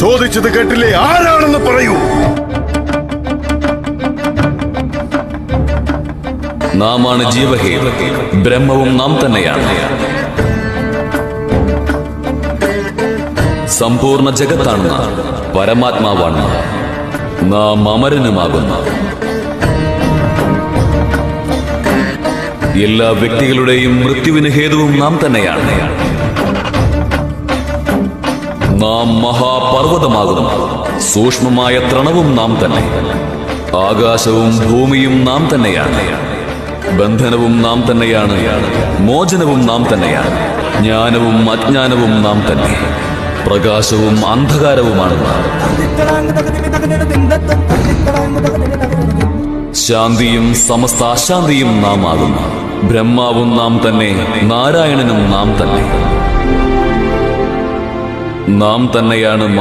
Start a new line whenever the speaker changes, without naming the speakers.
ചോദിച്ചത് കേട്ടില്ലേ? ആരാണെന്ന് പറയൂ.
നാമാണ് ജീവഹേ, ബ്രഹ്മവും നാം തന്നെയാണ്. സമ്പൂർണ്ണ ജഗത്താണ് നാം, പരമാത്മാവാണ് നാം, അമരനുമാകുന്നു. എല്ലാ വ്യക്തികളുടെയും മൃത്യുവിന് ഹേതുവും നാം തന്നെയാണ്. നാം മഹാപർവ്വതമാകുന്നു. സൂക്ഷ്മമായ തൃണവും നാം തന്നെ. ആകാശവും ഭൂമിയും നാം തന്നെയാണ്. ബന്ധനവും നാം തന്നെയാണ്. മോചനവും നാം തന്നെയാണ്. ജ്ഞാനവും അജ്ഞാനവും നാം തന്നെ. പ്രകാശവും അന്ധകാരവുമാണ് നാം. ശാന്തിയും സമസ്ത അശാന്തിയും നാം ആകുന്നു. ബ്രഹ്മാവും നാം തന്നെ, നാരായണനും നാം തന്നെ. നാം തന്നെയാണ്